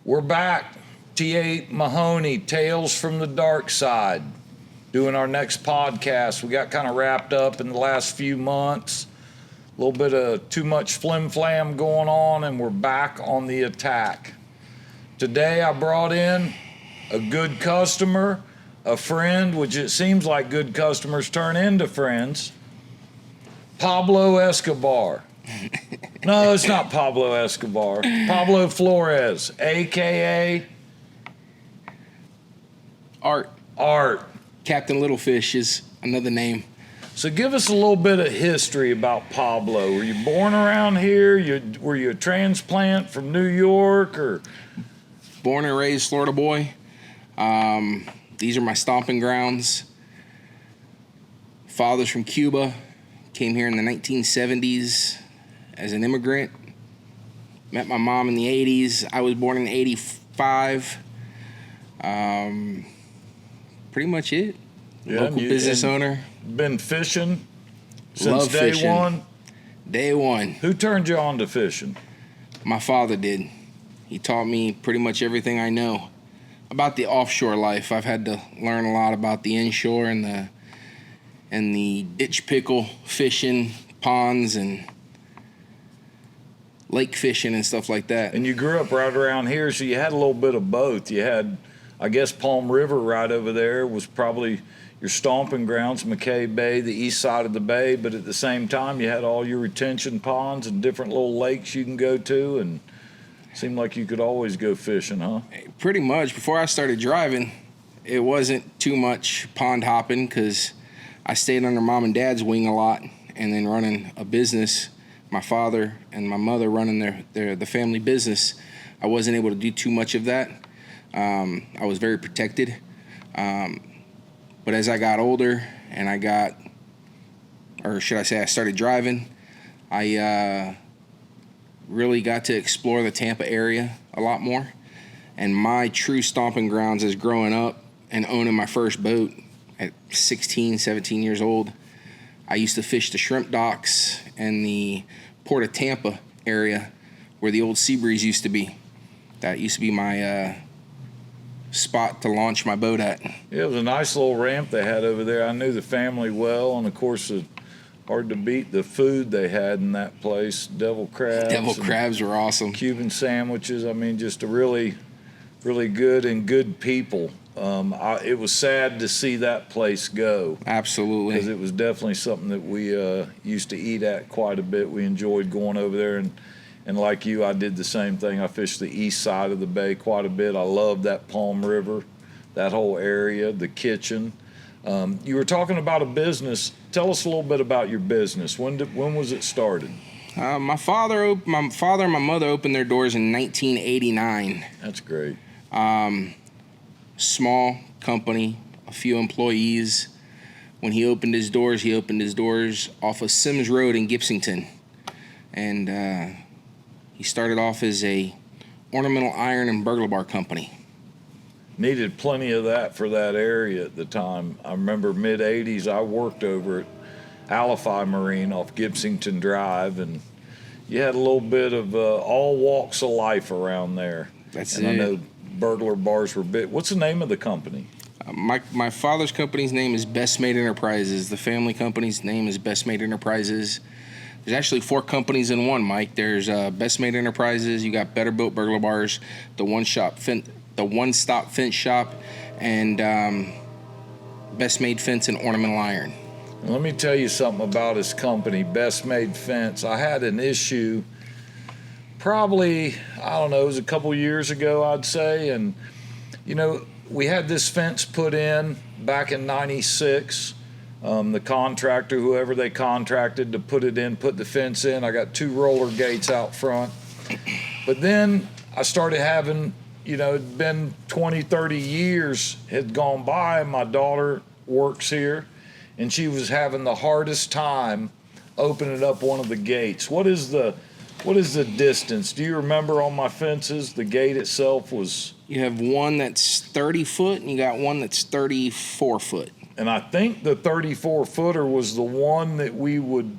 We're back. T.A. Mahoney, Tales from the Darkside, doing our next podcast. We got kind of wrapped up in the last few months. A little bit of too much flim-flam going on, and we're back on the attack. Today I brought in a good customer, a friend, which it seems like good customers turn into friends, Pablo Escobar. No, it's not Pablo Escobar. Pablo Flores, a.k.a. Art. Captain Littlefish is another name. So give us a little bit of history about Pablo. Were you born around here? Were you a transplant from New York? Or born and raised Florida boy. These are my stomping grounds. Father's from Cuba. Came here in the 1970s as an immigrant. Met my mom in the 80s. I was born in 85. Pretty much it. Yeah, local business owner. Been fishing since Love day fishing. one? Day one. Who turned you on to fishing? My father did. He taught me pretty much everything I know about the offshore life. I've had to learn a lot about the inshore and the ditch pickle fishing, ponds and lake fishing and stuff like that. And you grew up right around here, so you had a little bit of both. You had, I guess, Palm River right over there was probably your stomping grounds, McKay Bay, the east side of the bay, but at the same time you had all your retention ponds and different little lakes you can go to, and it seemed like you could always go fishing, huh? Pretty much. Before I started driving, it wasn't too much pond hopping because I stayed under mom and dad's wing a lot, and then running a business, my father and my mother running the family business, I wasn't able to do too much of that. I was very protected. But as I got older and I started driving, I really got to explore the Tampa area a lot more. And my true stomping grounds as growing up and owning my first boat at 16, 17 years old, I used to fish the shrimp docks and the Port of Tampa area where the old Seabreeze used to be. That used to be my spot to launch my boat at. Yeah, it was a nice little ramp they had over there. I knew the family well, and of course, hard to beat the food they had in that place. Devil crabs Were awesome. Cuban sandwiches. I mean, just a really, really good and good people. It was sad to see that place go. Absolutely. Because it was definitely something that we used to eat at quite a bit. We enjoyed going over there, and like you, I did the same thing. I fished the east side of the bay quite a bit. I loved that Palm River, that whole area, the kitchen. You were talking about a business. Tell us a little bit about your business. When was it started? My father and my mother opened their doors in 1989. That's great. Small company, a few employees. When he opened his doors off of Sims Road in Gibsonton. And he started off as a ornamental iron and burglar bar company. Needed plenty of that for that area at the time. I remember mid-'80s, I worked over at Alify Marine off Gibsonton Drive, and you had a little bit of all walks of life around there. That's and it. I know burglar bars were big. What's the name of the company? My father's company's name is Best Made Enterprises. The family company's name is Best Made Enterprises. There's actually 4 companies in one, Mike. There's Best Made Enterprises. You got Better Built Burglar Bars, the one-stop fence shop, and Best Made Fence and Ornamental Iron. And let me tell you something about his company, Best Made Fence. I had an issue probably, I don't know, it was a couple years ago, I'd say. And, you know, we had this fence put in back in 96. The contractor, whoever they contracted to put it in, put the fence in. I got 2 roller gates out front. But then I started having, you know, it'd been 20, 30 years had gone by, and my daughter works here, and she was having the hardest time opening up one of the gates. What is the distance? Do you remember on my fences, the gate itself was... You have one that's 30 foot, and you got one that's 34 foot. And I think the 34-footer was the one that we would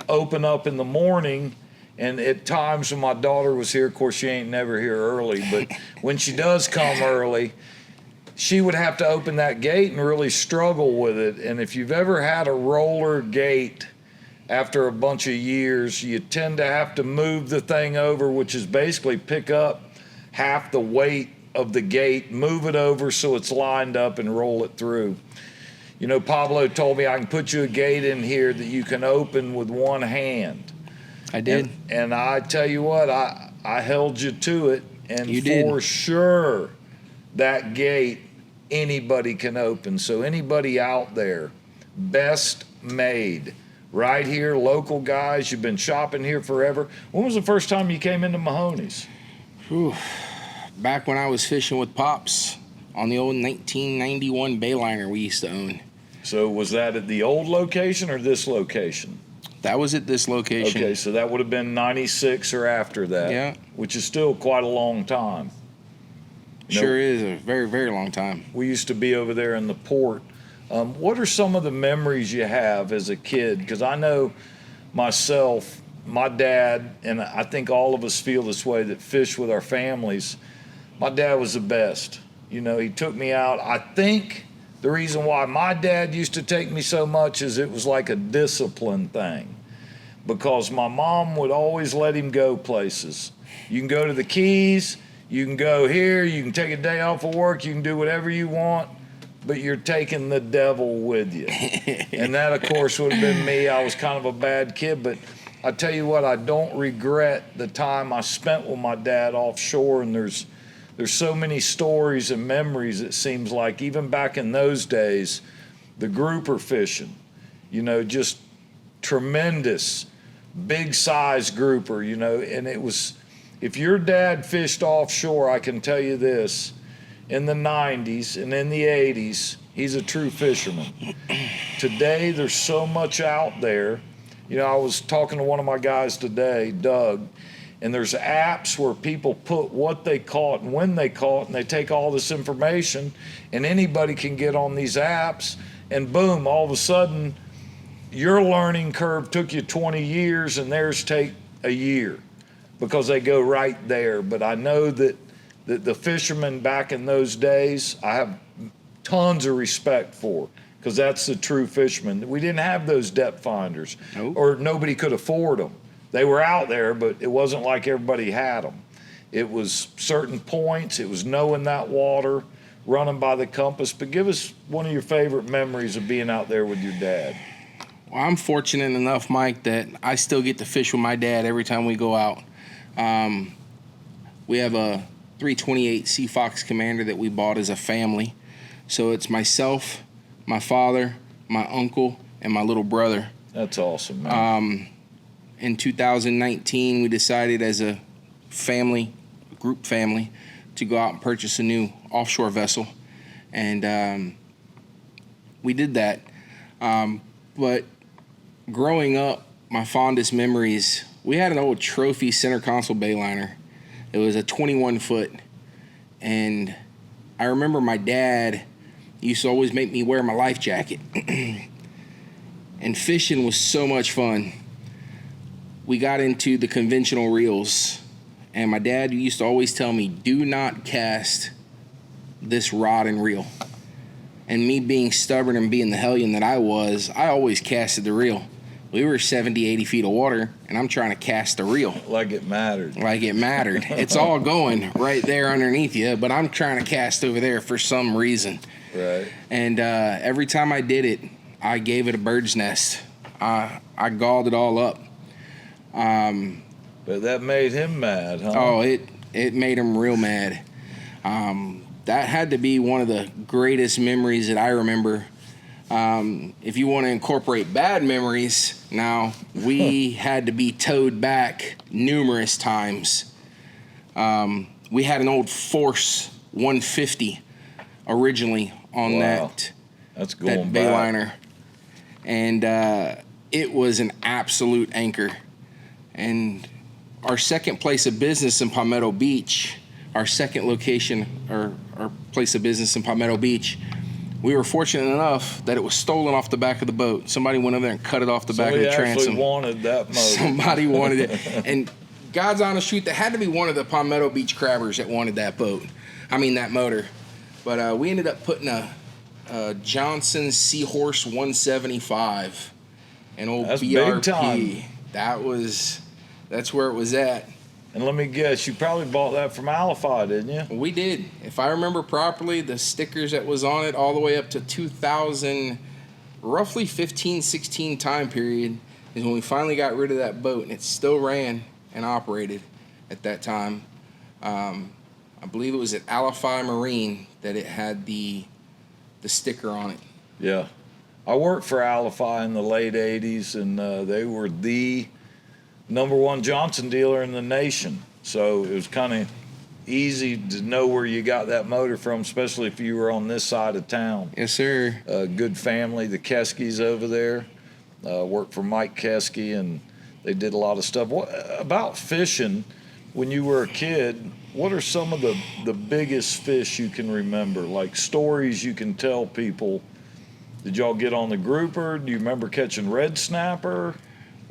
open up in the morning And at times when my daughter was here, of course, she ain't never here early, but when she does come early, she would have to open that gate and really struggle with it. And if you've ever had a roller gate after a bunch of years, you tend to have to move the thing over, which is basically pick up half the weight of the gate, move it over so it's lined up and roll it through. You know, Pablo told me I can put you a gate in here that you can open with one hand. I did. And I tell you what, I held you to it. And You for did. sure, that gate, anybody can open. So anybody out there, best made. Right here, local guys, you've been shopping here forever. When was the first time you came into Mahoney's? Whew. Back when I was fishing with Pops on the old 1991 Bayliner we used to own. So was that at the old location or this location? That was at this location. Okay, so that would have been 96 or after that. Yeah. Which is still quite a long time. You know, Sure is a very, very long time. we used to be over there in the port. What are some of the memories you have as a kid? Because I know myself, my dad, and I think all of us feel this way that fish with our families. My dad was the best. You know, he took me out. I think the reason why my dad used to take me so much is it was like a discipline thing. Because my mom would always let him go places. You can go to the Keys, you can go here, you can take a day off of work, you can do whatever you want, but you're taking the devil with you. And that, of course, would have been me. I was kind of a bad kid, but I tell you what, I don't regret the time I spent with my dad offshore, and there's so many stories and memories, it seems like, even back in those days, the grouper fishing, you know, just tremendous, big size grouper, you know, and it was, if your dad fished offshore, I can tell you this, in the 90s and in the 80s, he's a true fisherman. Today, there's so much out there. You know, I was talking to one of my guys today, Doug, and there's apps where people put what they caught and when they caught, and they take all this information, and anybody can get on these apps, and boom, all of a sudden, your learning curve took you 20 years, and theirs take a year because they go right there. But I know that the fishermen back in those days, I have tons of respect for, because that's the true fisherman. We didn't have those depth finders, Nope. or nobody could afford them. They were out there, but it wasn't like everybody had them. It was certain points. It was knowing that water, running by the compass. But give us one of your favorite memories of being out there with your dad. Well, I'm fortunate enough, Mike, that I still get to fish with my dad every time we go out. We have a 328 Sea Fox Commander that we bought as a family. So it's myself, my father, my uncle, and my little brother. That's awesome, man. In 2019, we decided as a family, group family, to go out and purchase a new offshore vessel. And we did that. But growing up, my fondest memories, we had an old trophy center console Bayliner. It was a 21 foot. And I remember my dad used to always make me wear my life jacket. And fishing was so much fun. We got into the conventional reels, and my dad used to always tell me, do not cast this rod and reel. And me being stubborn and being the hellion that I was, I always casted the reel. We were 70, 80 feet of water, and I'm trying to cast the reel. Like it mattered. Like it mattered. It's all going right there underneath you, but I'm trying to cast over there for some reason. Right. And every time I did it, I gave it a bird's nest. I galled it all up. But that made him mad, huh? Oh, it made him real mad. That had to be one of the greatest memories that I remember. If you want to incorporate bad memories, now we had to be towed back numerous times. We had an old Force 150 originally on That's that going back. Bayliner, and it was an absolute anchor. And our second place of business in Palmetto Beach, our second location or our place of business in Palmetto Beach, We were fortunate enough that it was stolen off the back of the boat. Somebody went over there and cut it off the back of the transom. Somebody actually wanted that motor. Somebody wanted it. And God's honest truth, that had to be one of the Palmetto Beach crabbers that wanted that that motor. But we ended up putting a Johnson Seahorse 175, an old That's BRP. big time. That's where it was at. And let me guess, you probably bought that from Alify, didn't you? We did. If I remember properly, the stickers that was on it all the way up to 2000, roughly 15, 16 time period is when we finally got rid of that boat, and it still ran and operated at that time. I believe it was at Alify Marine that it had the sticker on it. Yeah. I worked for Alify in the late 80s, and they were the #1 Johnson dealer in the nation. So it was kind of easy to know where you got that motor from, especially if you were on this side of town. Yes, sir. Good family, the Keskys over there. Worked for Mike Keskey, and they did a lot of stuff. What about fishing when you were a kid? What are some of the biggest fish you can remember, like stories you can tell people? Did y'all get on the grouper? Do you remember catching red snapper?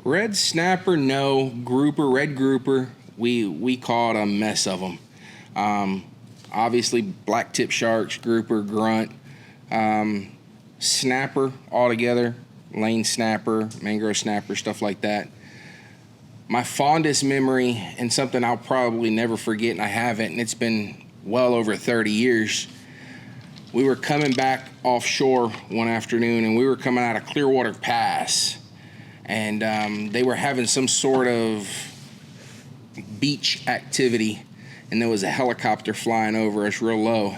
Red snapper, no. Grouper, red grouper, we caught a mess of them. Obviously, black tip sharks, grouper, grunt, snapper altogether, lane snapper, mangrove snapper, stuff like that. My fondest memory, and something I'll probably never forget, and I haven't, and it's been well over 30 years, we were coming back offshore one afternoon, and we were coming out of Clearwater Pass, and they were having some sort of beach activity, and there was a helicopter flying over us real low.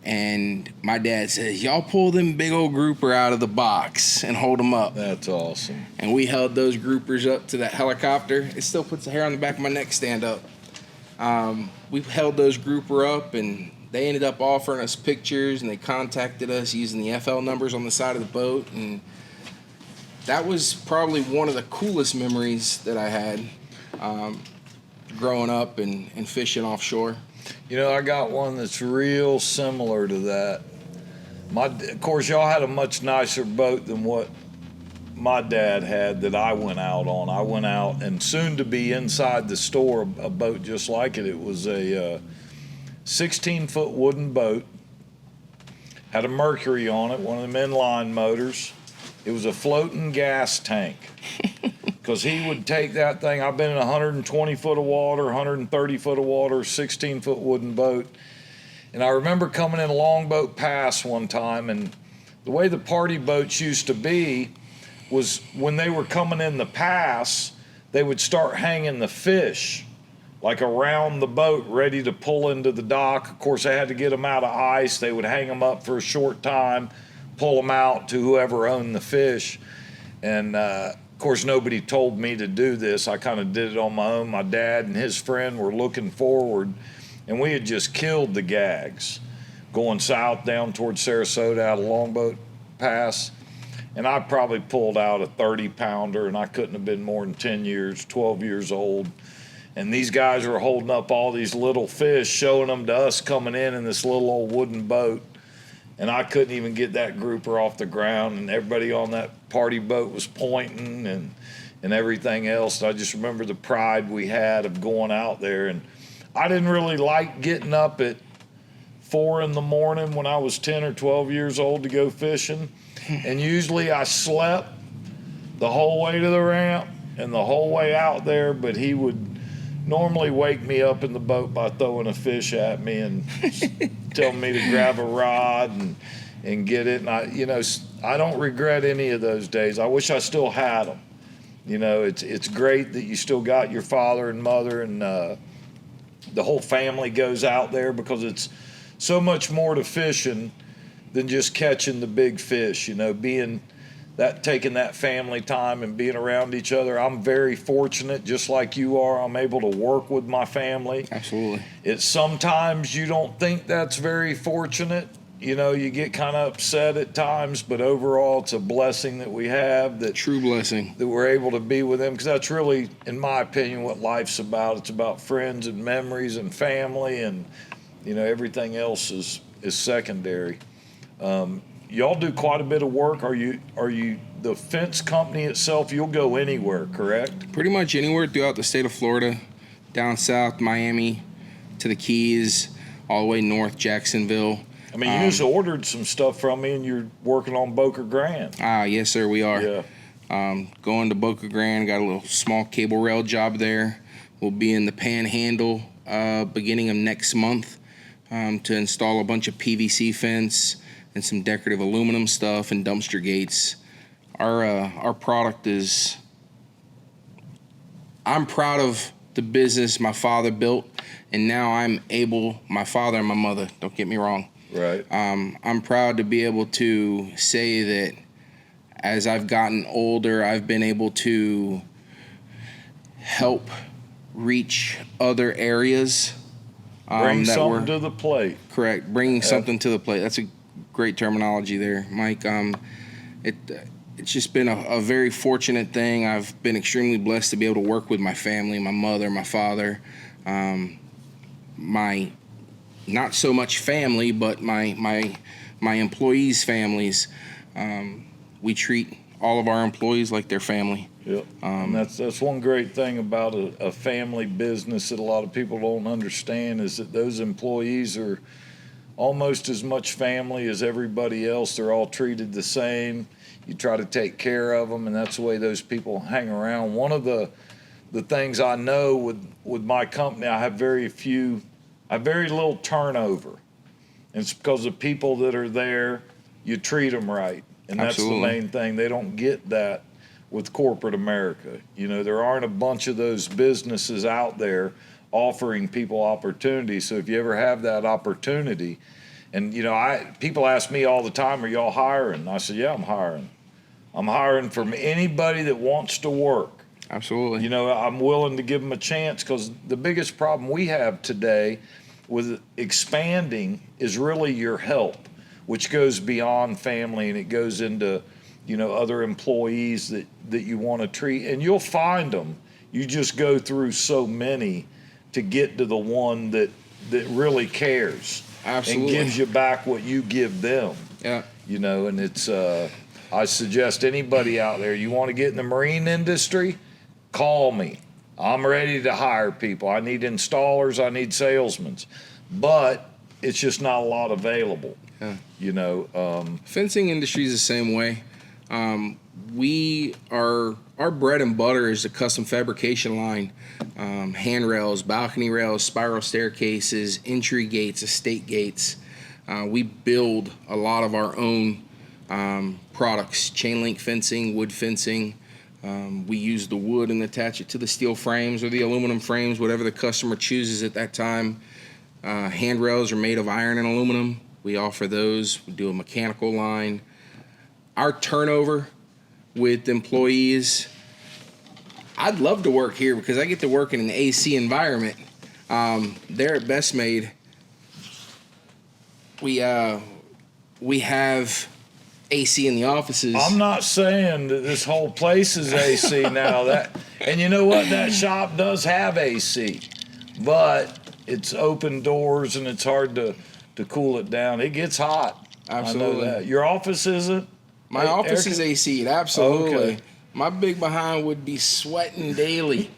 And my dad says, y'all pull them big old grouper out of the box and hold them up. That's awesome. And we held those groupers up to that helicopter. It still puts the hair on the back of my neck stand up. We held those grouper up, and they ended up offering us pictures, and they contacted us using the FL numbers on the side of the boat. And that was probably one of the coolest memories that I had growing up and fishing offshore. You know, I got one that's real similar to that. Of course, y'all had a much nicer boat than what my dad had that I went out on. I went out, and soon to be inside the store, a boat just like it. It was a 16-foot wooden boat, had a Mercury on it, one of them inline motors. It was a floating gas tank. Because he would take that thing. I've been in 120 foot of water, 130 foot of water, 16-foot wooden boat. And I remember coming in Longboat Pass one time, and the way the party boats used to be was when they were coming in the pass, they would start hanging the fish like around the boat, ready to pull into the dock. Of course, they had to get them out of ice. They would hang them up for a short time, pull them out to whoever owned the fish. And of course, nobody told me to do this. I kind of did it on my own. My dad and his friend were looking forward, and we had just killed the gags going south down towards Sarasota out of Longboat Pass. And I probably pulled out a 30-pounder, and I couldn't have been more than 10 years, 12 years old. And these guys were holding up all these little fish, showing them to us coming in this little old wooden boat. And I couldn't even get that grouper off the ground, and everybody on that party boat was pointing and everything else. I just remember the pride we had of going out there. And I didn't really like getting up at 4 a.m. when I was 10 or 12 years old to go fishing. And usually I slept the whole way to the ramp and the whole way out there, but he would normally wake me up in the boat by throwing a fish at me and telling me to grab a rod and get it. And I don't regret any of those days. I wish I still had them. You know, it's great that you still got your father and mother, and the whole family goes out there, because it's so much more to fishing than just catching the big fish. You know, taking that family time and being around each other. I'm very fortunate, just like you are. I'm able to work with my family. Absolutely. It's sometimes you don't think that's very fortunate. You know, you get kind of upset at times, but overall it's a blessing that we have. True blessing. That we're able to be with them, because that's really, in my opinion, what life's about. It's about friends and memories and family, and, you know, everything else is secondary. Y'all do quite a bit of work. Are you the fence company itself? You'll go anywhere, correct? Pretty much anywhere throughout the state of Florida, down south, Miami, to the Keys, all the way north, Jacksonville. I mean, you just ordered some stuff from me, and you're working on Boca Grande. Yes, sir, we are. Yeah. Going to Boca Grande, got a little small cable rail job there. We'll be in the Panhandle beginning of next month to install a bunch of PVC fence and some decorative aluminum stuff and dumpster gates. Our product is, I'm proud of the business my father built, and now my father and my mother, don't get me wrong. Right. I'm proud to be able to say that as I've gotten older, I've been able to help reach other areas. Bring something to the plate. Correct. Bringing something to the plate. That's a great terminology there, Mike. It's just been a very fortunate thing. I've been extremely blessed to be able to work with my family, my mother, my father, my not so much family, but my employees' families. We treat all of our employees like their family. Yep. And that's one great thing about a family business that a lot of people don't understand is that those employees are almost as much family as everybody else. They're all treated the same. You try to take care of them, and that's the way those people hang around. One of the things I know with my company, I have very little turnover. And it's because the people that are there, you treat them right. And that's Absolutely. the main thing. They don't get that with corporate America. You know, there aren't a bunch of those businesses out there offering people opportunities. So if you ever have that opportunity, and you know, people ask me all the time, "Are y'all hiring?" I said, "Yeah, I'm hiring. I'm hiring from anybody that wants to work." Absolutely. You know, I'm willing to give them a chance because the biggest problem we have today with expanding is really your help, which goes beyond family and it goes into, you know, other employees that you want to treat, and you'll find them. You just go through so many to get to the one that really cares. Absolutely. And gives you back what you give them. Yeah. You know, and it's I suggest anybody out there, you want to get in the marine industry, call me. I'm ready to hire people. I need installers, I need salesmen. But it's just not a lot available. Yeah. You know, Fencing industry is the same way. Our bread and butter is the custom fabrication line, handrails, balcony rails, spiral staircases, entry gates, estate gates. We build a lot of our own products, chain link fencing, wood fencing. We use the wood and attach it to the steel frames or the aluminum frames, whatever the customer chooses at that time. Handrails are made of iron and aluminum. We offer those. We do a mechanical line. Our turnover with employees, I'd love to work here because I get to work in an AC environment. There at Best Made, we have AC in the offices. I'm not saying that this whole place is AC now. And you know what? That shop does have AC, but it's open doors and it's hard to cool it down. It gets hot. Absolutely. I know that. Your office isn't? My office is AC'd, absolutely. Okay. My big behind would be sweating daily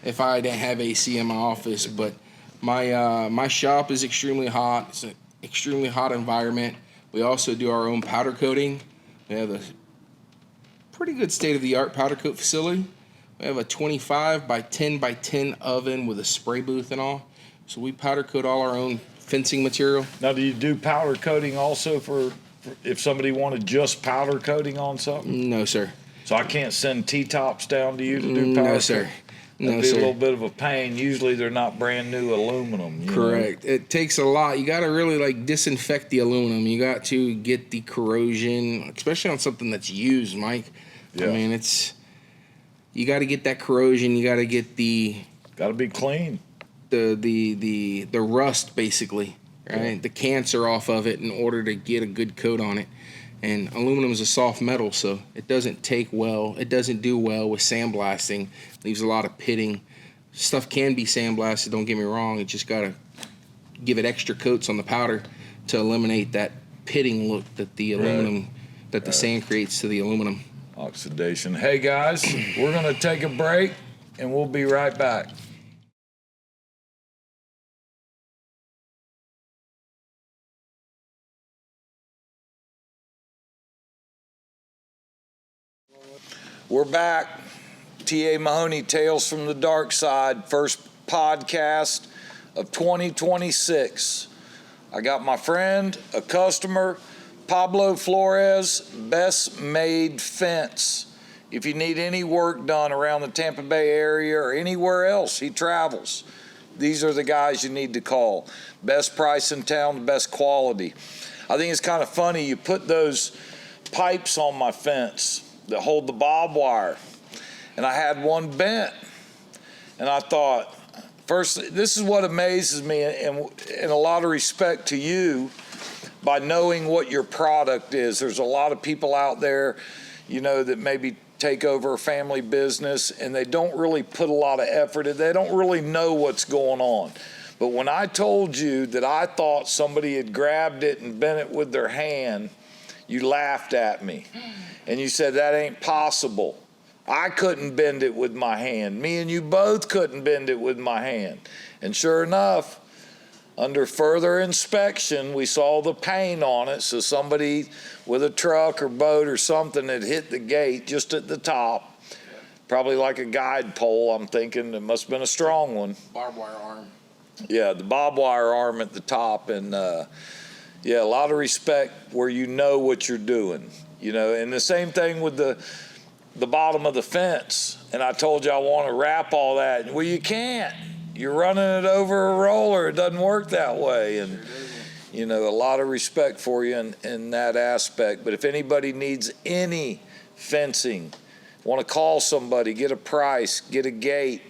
if I didn't have AC in my office. But my shop is extremely hot. It's an extremely hot environment. We also do our own powder coating. We have a pretty good state-of-the-art powder coat facility. We have a 25 by 10 by 10 oven with a spray booth and all. So we powder coat all our own fencing material. Now, do you do powder coating also for if somebody wanted just powder coating on something? No, sir. So I can't send T-tops down to you to do powder? No, sir. That'd be a little bit of a pain. Usually they're not brand new aluminum. You Correct. know? It takes a lot. You got to really disinfect the aluminum. You got to get the corrosion, especially on something that's used, Mike. Yeah. I mean, you got to get that corrosion. You got to get Got to be clean. the rust, basically, right? Yeah. The cancer off of it in order to get a good coat on it. And aluminum is a soft metal, so it doesn't take well. It doesn't do well with sandblasting. Leaves a lot of pitting. Stuff can be sandblasted, don't get me wrong. You just got to give it extra coats on the powder to eliminate that pitting look that the aluminum, that the sand creates to the aluminum. Oxidation. Hey guys, we're going to take a break and we'll be right back. We're back. T.A. Mahoney, Tales from the Dark Side, first podcast of 2026. I got my friend, a customer, Pablo Flores, Best Made Fence. If you need any work done around the Tampa Bay area or anywhere else, he travels. These are the guys you need to call. Best price in town, the best quality. I think it's kind of funny, you put those pipes on my fence that hold the barbed wire, and I had one bent, and I thought, first, this is what amazes me, and in a lot of respect to you, by knowing what your product is. There's a lot of people out there, you know, that maybe take over a family business, and they don't really put a lot of effort in. They don't really know what's going on. But when I told you that I thought somebody had grabbed it and bent it with their hand, you laughed at me. And you said, that ain't possible. I couldn't bend it with my hand. Me and you both couldn't bend it with my hand. And sure enough, under further inspection, we saw the paint on it. So somebody with a truck or boat or something had hit the gate just at the top. Probably like a guide pole, I'm thinking. It must have been a strong one. Barbed wire arm. Yeah, the barbed wire arm at the top. And yeah, a lot of respect where you know what you're doing. You know, and the same thing with the bottom of the fence. And I told you I want to wrap all that. Well, you can't. You're running it over a roller. It doesn't work that way. And, you know, a lot of respect for you in that aspect. But if anybody needs any fencing, want to call somebody, get a price, get a gate.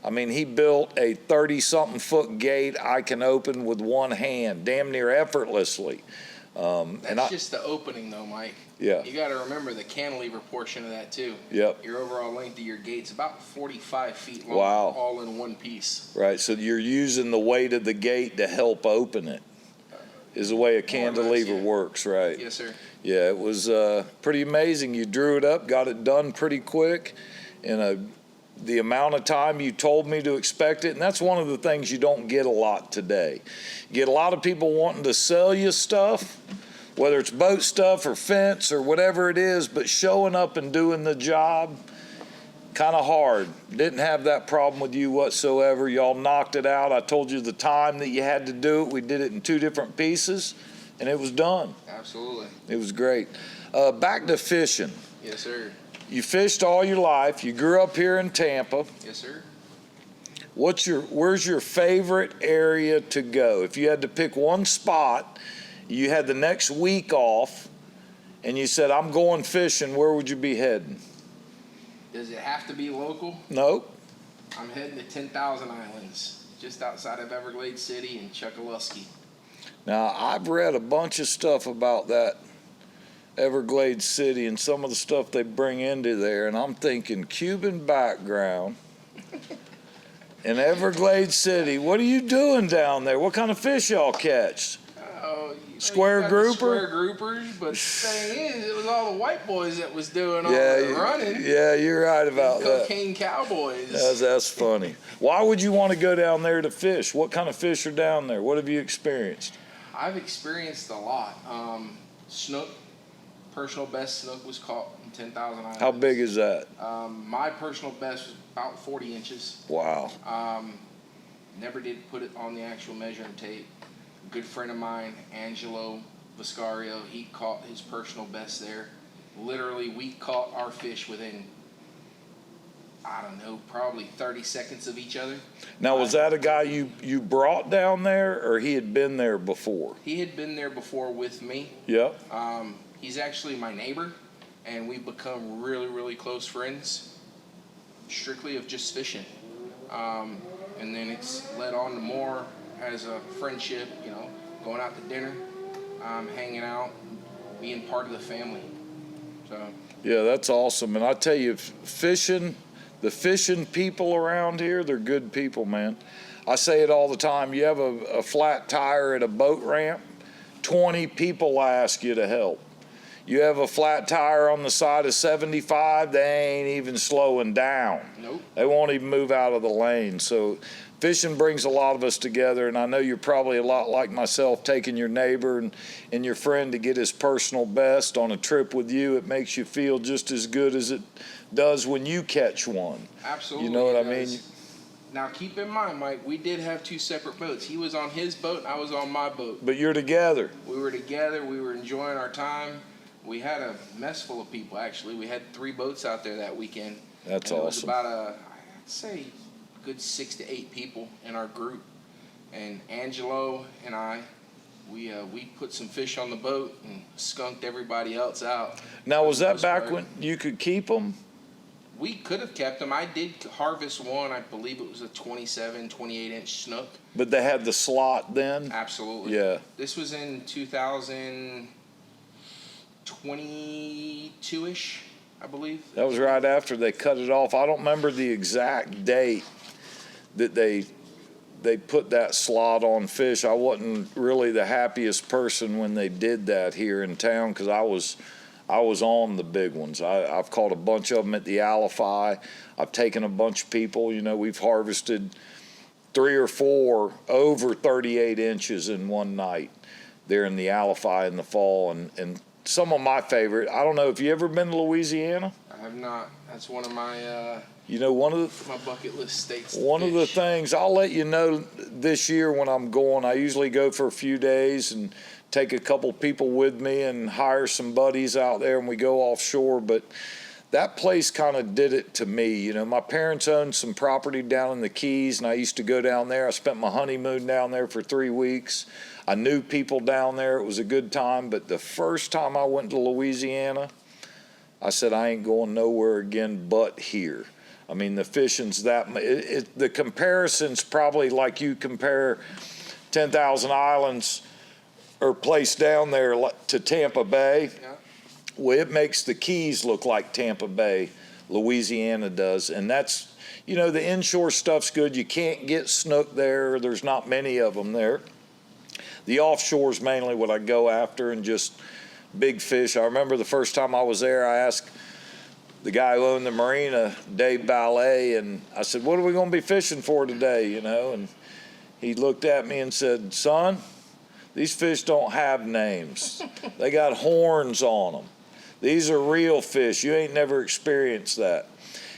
I mean, he built a 30-something foot gate I can open with one hand, damn near effortlessly. That's just the opening, though, Mike. Yeah. You got to remember the cantilever portion of that, too. Yep. Your overall length of your gate's about 45 feet long, Wow. all in one piece. Right, so you're using the weight of the gate to help open it, is the way a cantilever works, right? Yes, sir. Yeah, it was pretty amazing. You drew it up, got it done pretty quick in the amount of time you told me to expect it, and that's one of the things you don't get a lot today. You get a lot of people wanting to sell you stuff, whether it's boat stuff or fence or whatever it is, but showing up and doing the job, kind of hard. Didn't have that problem with you whatsoever. Y'all knocked it out. I told you the time that you had to do it. We did it in 2 different pieces, and it was done. Absolutely. It was great. Back to fishing. Yes, sir. You fished all your life. You grew up here in Tampa. Yes, sir. Where's your favorite area to go? If you had to pick one spot, you had the next week off, and you said, I'm going fishing, where would you be heading? Does it have to be local? Nope. I'm heading to 10,000 Islands, just outside of Everglades City and Chuckaluski. Now, I've read a bunch of stuff about that Everglades City and some of the stuff they bring into there, and I'm thinking Cuban background in Everglades City. What are you doing down there? What kind of fish y'all catch? Square grouper? Square groupers, but the thing is, it was all the white boys that was doing all the running. Yeah, you're right about that. Cocaine cowboys. That's funny. Why would you want to go down there to fish? What kind of fish are down there? What have you experienced? I've experienced a lot. Snook, personal best snook was caught in 10,000 Islands. How big is that? My personal best was about 40 inches. Wow. Never did put it on the actual measuring tape. A good friend of mine, Angelo Viscario, he caught his personal best there. Literally, we caught our fish within, I don't know, probably 30 seconds of each other. Now, was that a guy you brought down there, or he had been there before? He had been there before with me. Yep. He's actually my neighbor, and we've become really, really close friends, strictly of just fishing. And then it's led on to more as a friendship, you know, going out to dinner, hanging out, being part of the family. So. Yeah, that's awesome. And I tell you, the fishing people around here, they're good people, man. I say it all the time. You have a flat tire at a boat ramp, 20 people ask you to help. You have a flat tire on the side of 75, they ain't even slowing down. Nope. They won't even move out of the lane. So fishing brings a lot of us together, and I know you're probably a lot like myself, taking your neighbor and your friend to get his personal best on a trip with you. It makes you feel just as good as it does when you catch one. Absolutely. You know what I mean? Now, keep in mind, Mike, we did have two separate boats. He was on his boat, and I was on my boat. But you're together. We were together. We were enjoying our time. We had a mess full of people, actually. We had 3 boats out there that weekend. That's and awesome. It was about I'd say, a good 6 to 8 people in our group. And Angelo and I, we put some fish on the boat and skunked everybody else out. Now, was that back when you could keep them? We could have kept them. I did harvest one. I believe it was a 27, 28-inch snook. But they had the slot then? Absolutely. Yeah. This was in 2022-ish, I believe. That was right after they cut it off. I don't remember the exact date that they put that slot on fish. I wasn't really the happiest person when they did that here in town because I was on the big ones. I've caught a bunch of them at the Alify. I've taken a bunch of people. You know, we've harvested 3 or 4 over 38 inches in one night there in the Alify in the fall. And some of my favorite, I don't know, have you ever been to Louisiana? I have not. That's one of my you know, one of the my bucket list states. One of the things, I'll let you know this year when I'm going, I usually go for a few days and take a couple people with me and hire some buddies out there and we go offshore. But that place kind of did it to me. You know, my parents owned some property down in the Keys and I used to go down there. I spent my honeymoon down there for 3 weeks. I knew people down there. It was a good time. But the first time I went to Louisiana, I said, I ain't going nowhere again but here. I mean, the fishing's the comparison's probably like you compare 10,000 Islands or place down there to Tampa Bay. Yeah. Well, it makes the Keys look like Tampa Bay, Louisiana does. And that's, you know, the inshore stuff's good. You can't get snook there. There's not many of them there. The offshore's mainly what I go after and just big fish. I remember the first time I was there, I asked the guy who owned the marina, Dave Ballet, and I said, what are we going to be fishing for today, you know? And he looked at me and said, son, these fish don't have names. They got horns on them. These are real fish. You ain't never experienced that.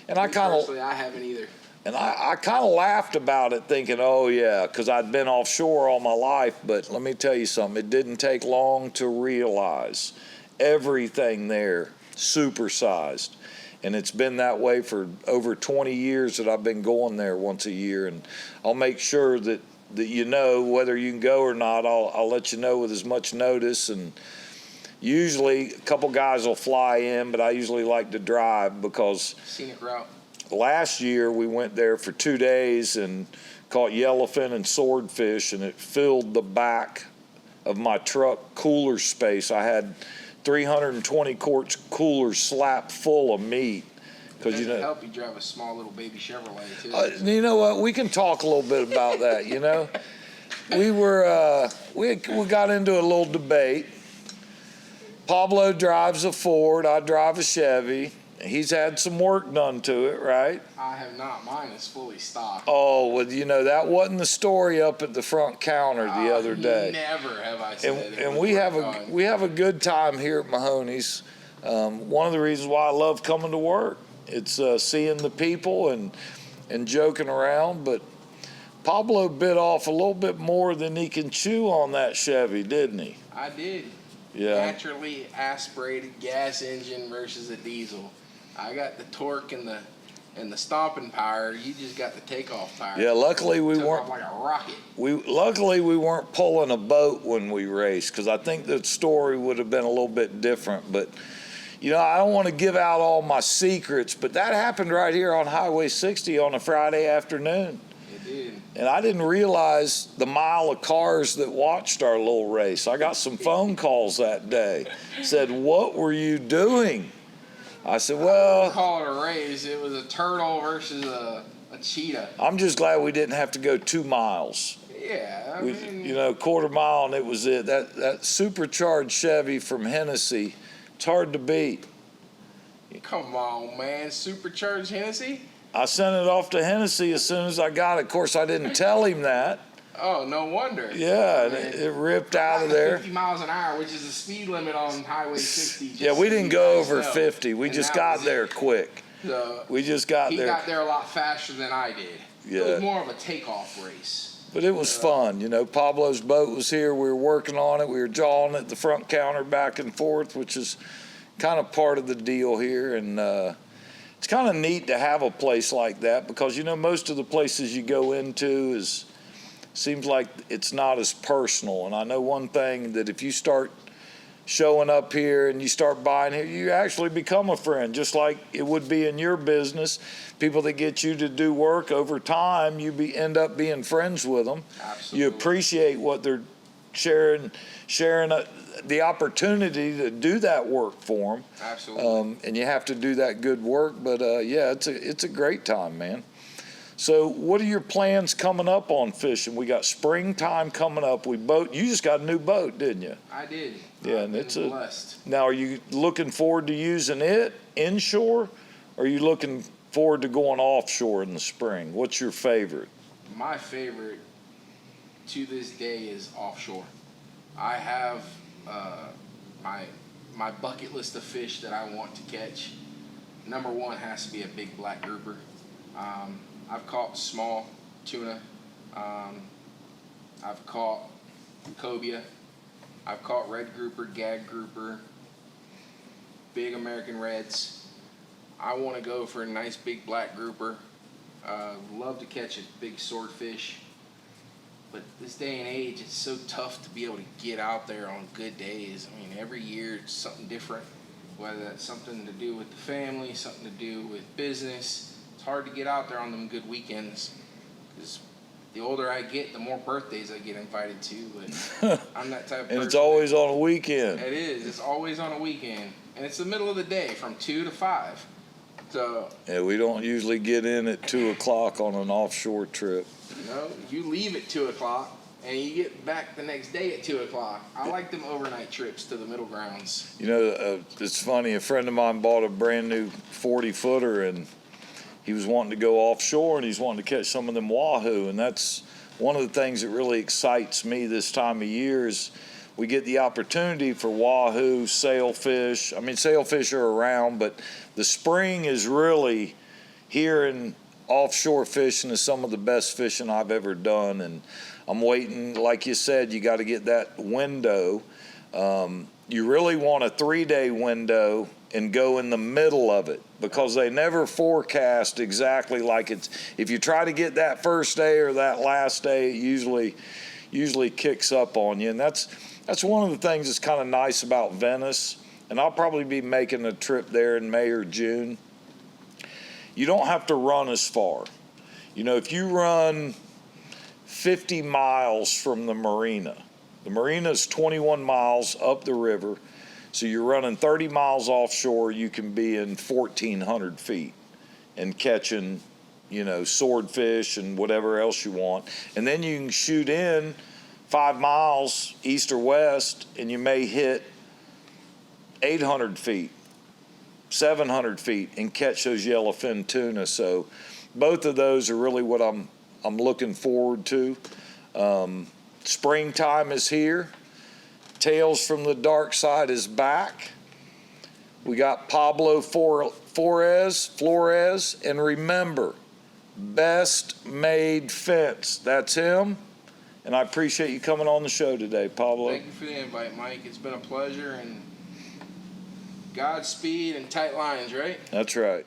And I haven't either. And I kind of laughed about it thinking, oh, yeah, because I'd been offshore all my life. But let me tell you something. It didn't take long to realize everything there supersized. And it's been that way for over 20 years that I've been going there once a year. And I'll make sure that you know whether you can go or not. I'll let you know with as much notice. And usually a couple guys will fly in, but I usually like to drive because scenic route. Last year we went there for 2 days and caught yellowfin and swordfish, and it filled the back of my truck cooler space. I had 320 quart cooler slap full of meat. Because you know, help you drive a small little baby Chevrolet too. You know what? We can talk a little bit about that. You know, we got into a little debate. Pablo drives a Ford. I drive a Chevy. He's had some work done to it, right? I have not. Mine is fully stocked. Oh, well, you know, that wasn't the story up at the front counter the other day. Never have I said and we have a good time here at Mahoney's. One of the reasons why I love coming to work. It's seeing the people and joking around. But Pablo bit off a little bit more than he can chew on that Chevy, didn't he? I did. Yeah. Naturally aspirated gas engine versus a diesel. I got the torque and the stomping power. You just got the takeoff power. Yeah, luckily we weren't like a rocket. Luckily we weren't pulling a boat when we raced, because I think the story would have been a little bit different. But you know, I don't want to give out all my secrets, but that happened right here on Highway 60 on a Friday afternoon. It did. And I didn't realize the mile of cars that watched our little race. I got some phone calls that day. Said, what were you doing? I said, well, I wouldn't call it a race. It was a turtle versus a cheetah. I'm just glad we didn't have to go 2 miles. Yeah, I mean, you know, quarter mile, and it was it. That supercharged Chevy from Hennessy, it's hard to beat. come on, man. Supercharged Hennessy? I sent it off to Hennessy as soon as I got it. Of course, I didn't tell him that. Oh, no wonder. Yeah, and it ripped out of there. 50 miles an hour, which is the speed limit on Highway 60. Yeah, we didn't go over 50. We just got there quick. So We just got he there. got there a lot faster than I did. Yeah. It was more of a takeoff race. But it was fun. You know, Pablo's boat was here. We were working on it. We were jawing at the front counter back and forth, which is kind of part of the deal here. And it's kind of neat to have a place like that because, you know, most of the places you go into seems like it's not as personal. And I know one thing, that if you start showing up here and you start buying here, you actually become a friend, just like it would be in your business. People that get you to do work over time, you end up being friends with them. Absolutely. You appreciate what they're sharing the opportunity to do that work for them. Absolutely. And you have to do that good work. But yeah, it's a great time, man. So what are your plans coming up on fishing? We got springtime coming up. You just got a new boat, didn't you? I did. Yeah, I've and been it's blessed. Now, are you looking forward to using it inshore, or are you looking forward to going offshore in the spring? What's your favorite? My favorite to this day is offshore. I have my bucket list of fish that I want to catch. Number one has to be a big black grouper. I've caught small tuna. I've caught cobia. I've caught red grouper, gag grouper, big American reds. I want to go for a nice big black grouper. Love to catch a big swordfish. But this day and age, it's so tough to be able to get out there on good days. I mean, every year it's something different, whether that's something to do with the family, something to do with business. It's hard to get out there on them good weekends because the older I get, the more birthdays I get invited to. But I'm that type of person. And it's always on a weekend. It is. It's always on a weekend. And it's the middle of the day from 2 to 5. So Yeah, we don't usually get in at 2 o'clock on an offshore trip. you leave at 2 o'clock and you get back the next day at 2 o'clock. I like them overnight trips to the middle grounds. You know, it's funny. A friend of mine bought a brand new 40-footer, and he was wanting to go offshore, and he's wanting to catch some of them wahoo. And that's one of the things that really excites me this time of year is we get the opportunity for wahoo, sailfish. I mean, sailfish are around, but the spring is really here, and offshore fishing is some of the best fishing I've ever done. And I'm waiting, like you said, you got to get that window. You really want a 3-day window and go in the middle of it, because they never forecast exactly like it's. If you try to get that first day or that last day, it usually kicks up on you. And that's one of the things that's kind of nice about Venice. And I'll probably be making a trip there in May or June. You don't have to run as far. You know, if you run 50 miles from the marina is 21 miles up the river. So you're running 30 miles offshore, you can be in 1,400 feet and catching, you know, swordfish and whatever else you want. And then you can shoot in 5 miles east or west, and you may hit 800 feet, 700 feet, and catch those yellowfin tuna. So both of those are really what I'm looking forward to. Springtime is here. Tales from the Darkside is back. We got Pablo Flores, and remember, best made fence. That's him. And I appreciate you coming on the show today, Pablo. Thank you for the invite, Mike. It's been a pleasure, and Godspeed and tight lines, right? That's right.